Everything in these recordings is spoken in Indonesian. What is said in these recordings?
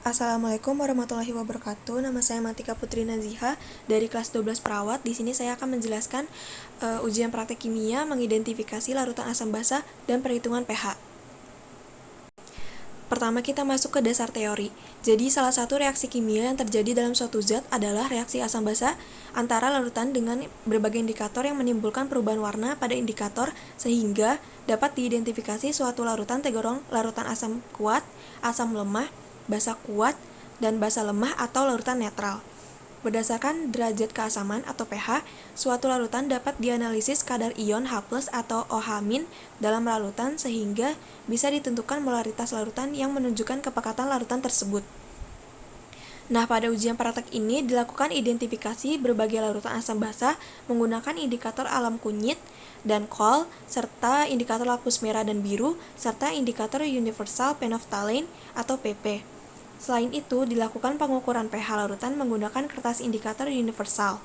Assalamualaikum warahmatullahi wabarakatuh. Nama saya Matika Putri Naziha dari kelas 12 Perawat. Di sini saya akan menjelaskan ujian praktek kimia, mengidentifikasi larutan asam basa dan perhitungan pH. Pertama kita masuk ke dasar teori. Jadi salah satu reaksi kimia yang terjadi dalam suatu zat adalah reaksi asam basa antara larutan dengan berbagai indikator yang menimbulkan perubahan warna pada indikator sehingga dapat diidentifikasi suatu larutan tergolong larutan asam kuat, asam lemah, basa kuat, dan basa lemah atau larutan netral. Berdasarkan derajat keasaman atau pH, suatu larutan dapat dianalisis kadar ion H+ atau OH- dalam larutan sehingga bisa ditentukan molaritas larutan yang menunjukkan kepekatan larutan tersebut. Nah, pada ujian praktek ini dilakukan identifikasi berbagai larutan asam basa menggunakan indikator alam kunyit dan kol, serta indikator lapus merah dan biru, serta indikator universal phenolphthalein atau PP. Selain itu, dilakukan pengukuran pH larutan menggunakan kertas indikator universal.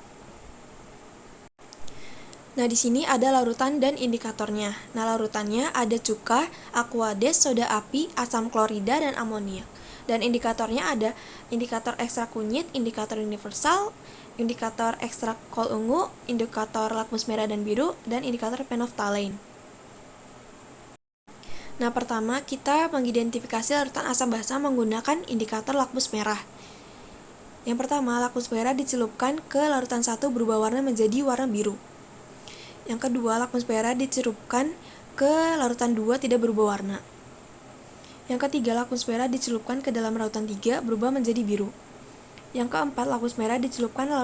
Nah, di sini ada larutan dan indikatornya. Nah, larutannya ada cuka, aquades, soda api, asam klorida, dan amonia. Dan indikatornya ada indikator ekstrak kunyit, indikator universal, indikator ekstrak kol ungu, indikator lakmus merah dan biru, dan indikator phenolphthalein. Nah, pertama kita mengidentifikasi larutan asam basa menggunakan indikator lakmus merah. Yang pertama, lakmus merah dicelupkan ke larutan 1 berubah warna menjadi warna biru. Yang kedua, lakmus merah dicelupkan ke larutan 2 tidak berubah warna. Yang ketiga, lakmus merah dicelupkan ke dalam larutan 3 berubah menjadi biru. Yang keempat, lakmus merah dicelupkan ke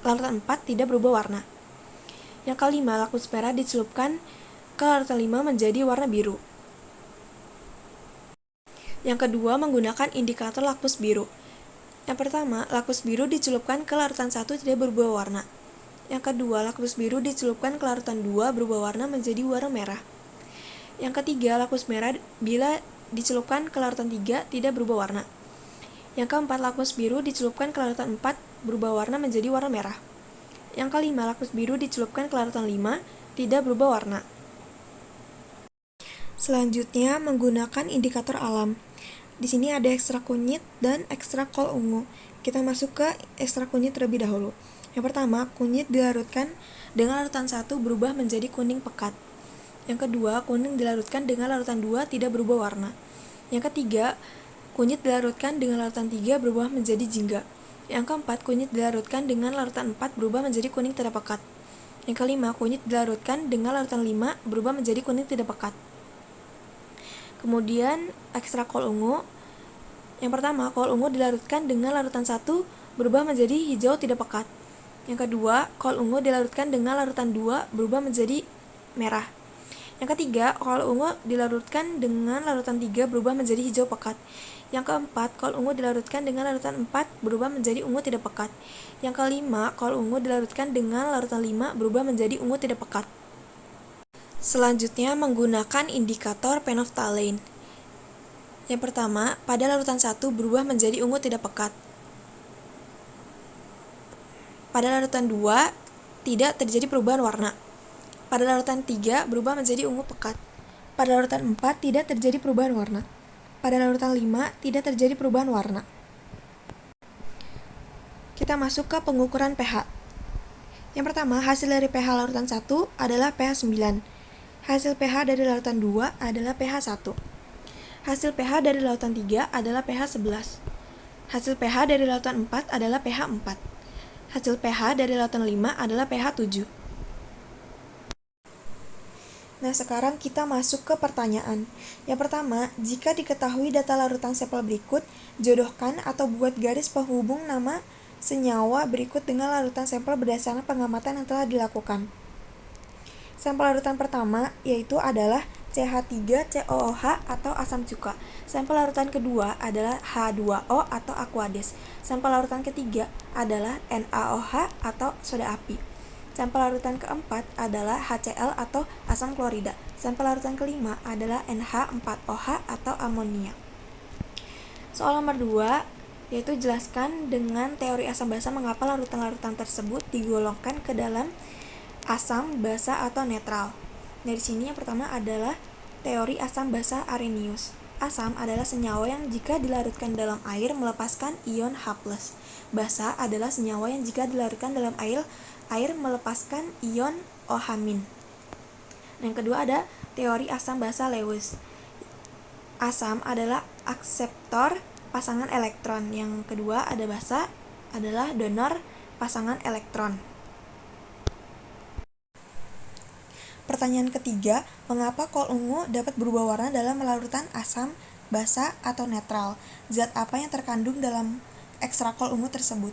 larutan 4 tidak berubah warna. Yang kelima, lakmus merah dicelupkan ke larutan 5 menjadi warna biru. Yang kedua, menggunakan indikator lakmus biru. Yang pertama, lakmus biru dicelupkan ke larutan 1 tidak berubah warna. Yang kedua, lakmus biru dicelupkan ke larutan 2 berubah warna menjadi warna merah. Yang ketiga, lakmus merah bila dicelupkan ke larutan 3 tidak berubah warna. Yang keempat, lakmus biru dicelupkan ke larutan 4 berubah warna menjadi warna merah. Yang kelima, lakmus biru dicelupkan ke larutan 5 tidak berubah warna. Selanjutnya, menggunakan indikator alam. Di sini ada ekstrak kunyit dan ekstrak kol ungu. Kita masuk ke ekstrak kunyit terlebih dahulu. Yang pertama, kunyit dilarutkan dengan larutan 1 berubah menjadi kuning pekat. Yang kedua, kuning dilarutkan dengan larutan 2 tidak berubah warna. Yang ketiga, kunyit dilarutkan dengan larutan 3 berubah menjadi jingga. Yang keempat, kunyit dilarutkan dengan larutan 4 berubah menjadi kuning tidak pekat. Yang kelima, kunyit dilarutkan dengan larutan 5 berubah menjadi kuning tidak pekat. Kemudian ekstrak kol ungu. Yang pertama, kol ungu dilarutkan dengan larutan 1 berubah menjadi hijau tidak pekat. Yang kedua, kol ungu dilarutkan dengan larutan 2 berubah menjadi merah. Yang ketiga, kol ungu dilarutkan dengan larutan 3 berubah menjadi hijau pekat. Yang keempat, kol ungu dilarutkan dengan larutan 4 berubah menjadi ungu tidak pekat. Yang kelima, kol ungu dilarutkan dengan larutan 5 berubah menjadi ungu tidak pekat. Selanjutnya, menggunakan indikator phenolphthalein. Yang pertama, pada larutan 1 berubah menjadi ungu tidak pekat. Pada larutan 2 tidak terjadi perubahan warna. Pada larutan 3 berubah menjadi ungu pekat. Pada larutan 4 tidak terjadi perubahan warna. Pada larutan 5 tidak terjadi perubahan warna. Kita masuk ke pengukuran pH. Yang pertama, hasil dari pH larutan 1 adalah pH 9. Hasil pH dari larutan 2 adalah pH 1. Hasil pH dari larutan 3 adalah pH 11. Hasil pH dari lautan 4 adalah pH 4. Hasil pH dari lautan 5 adalah pH 7. Nah, sekarang kita masuk ke pertanyaan. Yang pertama, jika diketahui data larutan sampel berikut, jodohkan atau buat garis penghubung nama senyawa berikut dengan larutan sampel berdasarkan pengamatan yang telah dilakukan. Sampel larutan pertama yaitu adalah CH3COOH atau asam cuka. Sampel larutan kedua adalah H2O atau aquades. Sampel larutan ketiga adalah NaOH atau soda api. Sampel larutan keempat adalah HCl atau asam klorida. Sampel larutan kelima adalah NH4OH atau amonia. Soal nomor 2 yaitu jelaskan dengan teori asam basa mengapa larutan-larutan tersebut digolongkan ke dalam asam basa atau netral. Dari sini yang pertama adalah teori asam basa Arrhenius. Asam adalah senyawa yang jika dilarutkan dalam air melepaskan ion H+. Basa adalah senyawa yang jika dilarutkan dalam air melepaskan ion OH-. Yang kedua ada teori asam basa Lewis. Asam adalah akseptor pasangan elektron. Yang kedua ada basa adalah donor pasangan elektron. Pertanyaan ketiga, mengapa kol ungu dapat berubah warna dalam larutan asam, basa, atau netral? Zat apa yang terkandung dalam ekstrak kol ungu tersebut?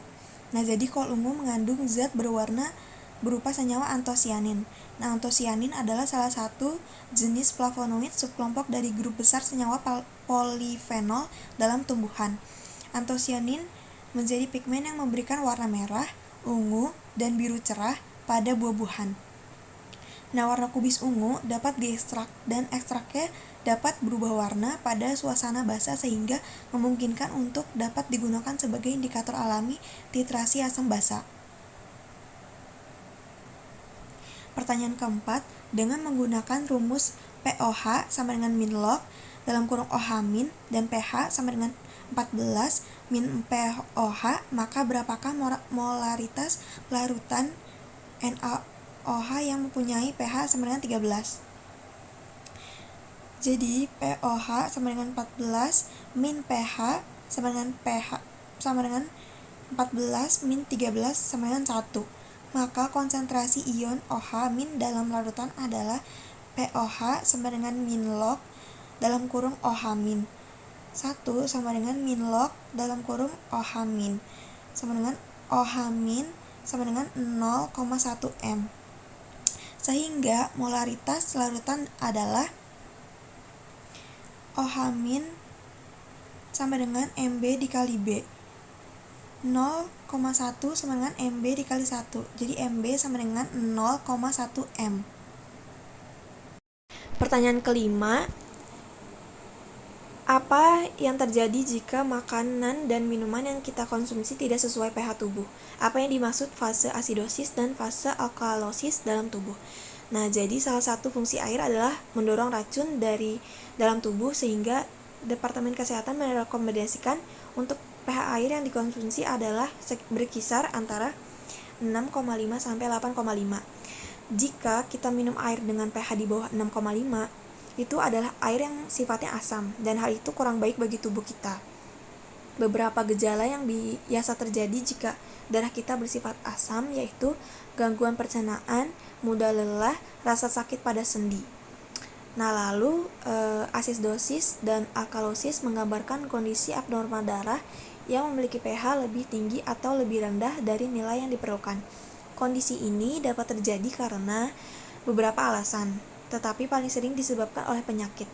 Nah, jadi kol ungu mengandung zat berwarna berupa senyawa antosianin. Nah, antosianin adalah salah satu jenis flavonoid subkelompok dari grup besar senyawa polifenol dalam tumbuhan. Antosianin menjadi pigmen yang memberikan warna merah, ungu, dan biru cerah pada buah-buahan. Nah, warna kubis ungu dapat diekstrak dan ekstraknya dapat berubah warna pada suasana basa sehingga memungkinkan untuk dapat digunakan sebagai indikator alami titrasi asam basa. Pertanyaan keempat, dengan menggunakan rumus POH sama dengan min log dalam kurung OH- dan pH sama dengan 14 min POH, maka berapakah molaritas larutan NaOH yang mempunyai pH sama dengan 13? Jadi POH sama dengan 14 min pH sama dengan 14 min 13 sama dengan 1. Maka konsentrasi ion OH- dalam larutan adalah POH sama dengan min log dalam kurung OH-. 1 sama dengan min log dalam kurung OH- sama dengan OH- sama dengan 0,1 m. Sehingga molaritas larutan adalah OH- sama dengan MB dikali B. 0,1 sama dengan MB dikali 1. Jadi MB sama dengan 0,1 M. Pertanyaan kelima, apa yang terjadi jika makanan dan minuman yang kita konsumsi tidak sesuai pH tubuh? Apa yang dimaksud fase asidosis dan fase alkalosis dalam tubuh? Nah, jadi salah satu fungsi air adalah mendorong racun dari dalam tubuh sehingga Departemen Kesehatan merekomendasikan untuk pH air yang dikonsumsi adalah berkisar antara 6,5 sampai 8,5. Jika kita minum air dengan pH di bawah 6,5, itu adalah air yang sifatnya asam dan hal itu kurang baik bagi tubuh kita. Beberapa gejala yang biasa terjadi jika darah kita bersifat asam yaitu gangguan pencernaan, mudah lelah, rasa sakit pada sendi. Nah, lalu asidosis dan alkalosis menggambarkan kondisi abnormal darah yang memiliki pH lebih tinggi atau lebih rendah dari nilai yang diperlukan. Kondisi ini dapat terjadi karena beberapa alasan, tetapi paling sering disebabkan oleh penyakit.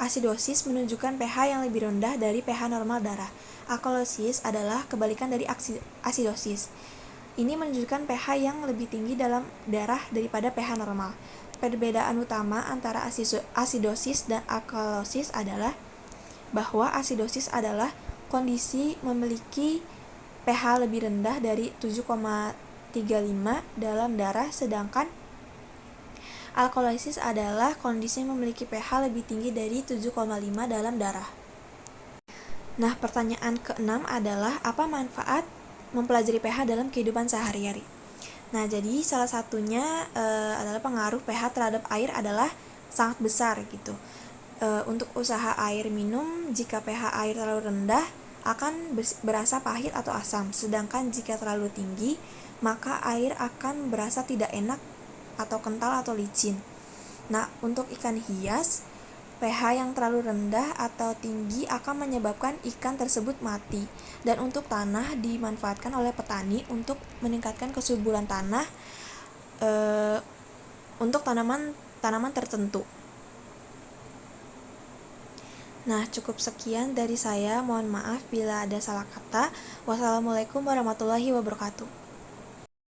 Asidosis menunjukkan pH yang lebih rendah dari pH normal darah. Alkalosis adalah kebalikan dari asidosis. Ini menunjukkan pH yang lebih tinggi dalam darah daripada pH normal. Perbedaan utama antara asidosis dan alkalosis adalah bahwa asidosis adalah kondisi memiliki pH lebih rendah dari 7,35 dalam darah, sedangkan alkalosis adalah kondisi memiliki pH lebih tinggi dari 7,5 dalam darah. Nah, pertanyaan keenam adalah apa manfaat mempelajari pH dalam kehidupan sehari-hari? Nah, jadi salah satunya adalah pengaruh pH terhadap air adalah sangat besar gitu. Untuk usaha air minum, jika pH air terlalu rendah akan berasa pahit atau asam, sedangkan jika terlalu tinggi, maka air akan berasa tidak enak atau kental atau licin. Nah, untuk ikan hias, pH yang terlalu rendah atau tinggi akan menyebabkan ikan tersebut mati. Dan untuk tanah dimanfaatkan oleh petani untuk meningkatkan kesuburan tanah untuk tanaman tertentu. Nah, cukup sekian dari saya. Mohon maaf bila ada salah kata. Wassalamualaikum warahmatullahi wabarakatuh.